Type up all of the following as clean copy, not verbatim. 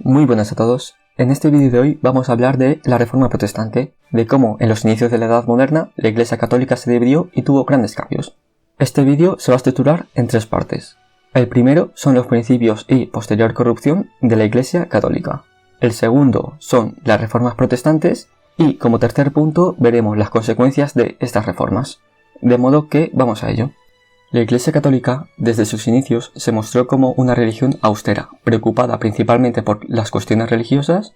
Muy buenas a todos. En este vídeo de hoy vamos a hablar de la Reforma Protestante, de cómo en los inicios de la Edad Moderna la Iglesia Católica se dividió y tuvo grandes cambios. Este vídeo se va a estructurar en tres partes. El primero son los principios y posterior corrupción de la Iglesia Católica. El segundo son las reformas protestantes y como tercer punto veremos las consecuencias de estas reformas. De modo que vamos a ello. La Iglesia Católica, desde sus inicios, se mostró como una religión austera, preocupada principalmente por las cuestiones religiosas,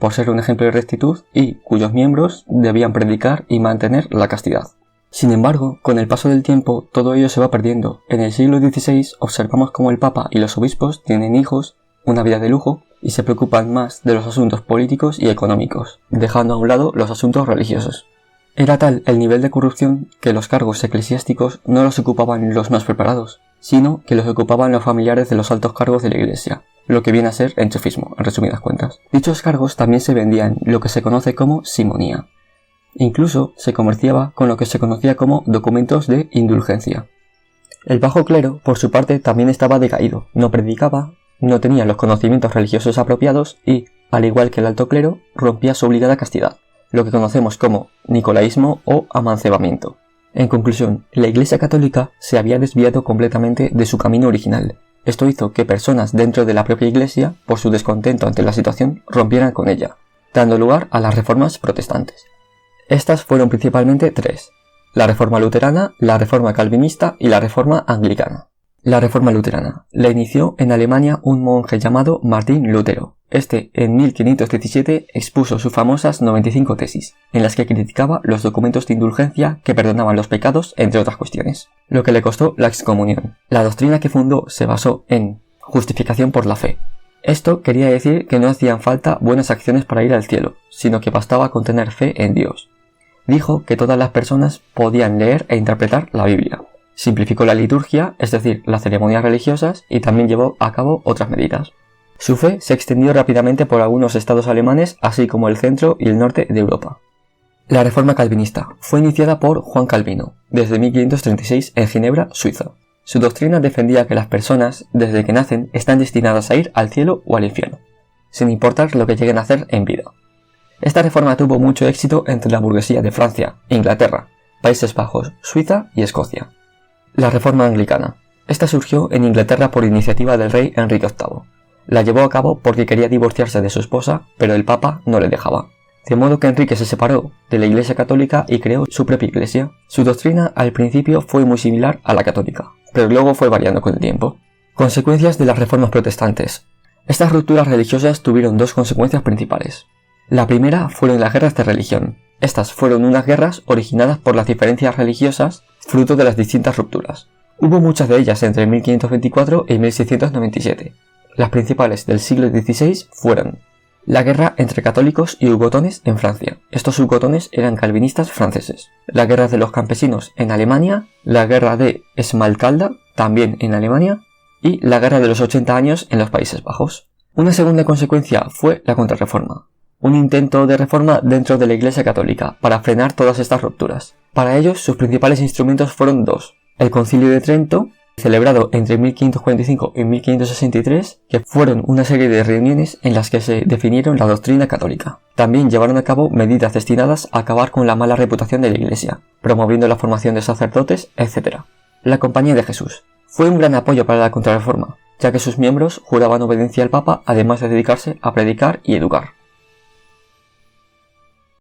por ser un ejemplo de rectitud y cuyos miembros debían predicar y mantener la castidad. Sin embargo, con el paso del tiempo, todo ello se va perdiendo. En el siglo XVI observamos cómo el Papa y los obispos tienen hijos, una vida de lujo, y se preocupan más de los asuntos políticos y económicos, dejando a un lado los asuntos religiosos. Era tal el nivel de corrupción que los cargos eclesiásticos no los ocupaban los más preparados, sino que los ocupaban los familiares de los altos cargos de la Iglesia, lo que viene a ser enchufismo, en resumidas cuentas. Dichos cargos también se vendían lo que se conoce como simonía. Incluso se comerciaba con lo que se conocía como documentos de indulgencia. El bajo clero, por su parte, también estaba decaído, no predicaba, no tenía los conocimientos religiosos apropiados y, al igual que el alto clero, rompía su obligada castidad, lo que conocemos como nicolaísmo o amancebamiento. En conclusión, la Iglesia Católica se había desviado completamente de su camino original. Esto hizo que personas dentro de la propia Iglesia, por su descontento ante la situación, rompieran con ella, dando lugar a las reformas protestantes. Estas fueron principalmente tres: la Reforma Luterana, la Reforma Calvinista y la Reforma Anglicana. La Reforma Luterana la inició en Alemania un monje llamado Martín Lutero. Este, en 1517, expuso sus famosas 95 tesis, en las que criticaba los documentos de indulgencia que perdonaban los pecados, entre otras cuestiones, lo que le costó la excomunión. La doctrina que fundó se basó en justificación por la fe. Esto quería decir que no hacían falta buenas acciones para ir al cielo, sino que bastaba con tener fe en Dios. Dijo que todas las personas podían leer e interpretar la Biblia. Simplificó la liturgia, es decir, las ceremonias religiosas, y también llevó a cabo otras medidas. Su fe se extendió rápidamente por algunos estados alemanes, así como el centro y el norte de Europa. La Reforma Calvinista fue iniciada por Juan Calvino, desde 1536 en Ginebra, Suiza. Su doctrina defendía que las personas, desde que nacen, están destinadas a ir al cielo o al infierno, sin importar lo que lleguen a hacer en vida. Esta reforma tuvo mucho éxito entre la burguesía de Francia, Inglaterra, Países Bajos, Suiza y Escocia. La Reforma Anglicana. Esta surgió en Inglaterra por iniciativa del rey Enrique VIII. La llevó a cabo porque quería divorciarse de su esposa, pero el Papa no le dejaba. De modo que Enrique se separó de la Iglesia Católica y creó su propia iglesia. Su doctrina al principio fue muy similar a la católica, pero luego fue variando con el tiempo. Consecuencias de las reformas protestantes. Estas rupturas religiosas tuvieron dos consecuencias principales. La primera fueron las guerras de religión. Estas fueron unas guerras originadas por las diferencias religiosas, fruto de las distintas rupturas. Hubo muchas de ellas entre 1524 y 1697. Las principales del siglo XVI fueron la guerra entre católicos y hugotones en Francia. Estos hugotones eran calvinistas franceses. La guerra de los campesinos en Alemania, la guerra de Esmalcalda, también en Alemania, y la guerra de los 80 años en los Países Bajos. Una segunda consecuencia fue la Contrarreforma, un intento de reforma dentro de la Iglesia Católica para frenar todas estas rupturas. Para ellos, sus principales instrumentos fueron dos: el Concilio de Trento, celebrado entre 1545 y 1563, que fueron una serie de reuniones en las que se definieron la doctrina católica. También llevaron a cabo medidas destinadas a acabar con la mala reputación de la Iglesia, promoviendo la formación de sacerdotes, etc. La Compañía de Jesús fue un gran apoyo para la Contrarreforma, ya que sus miembros juraban obediencia al Papa, además de dedicarse a predicar y educar.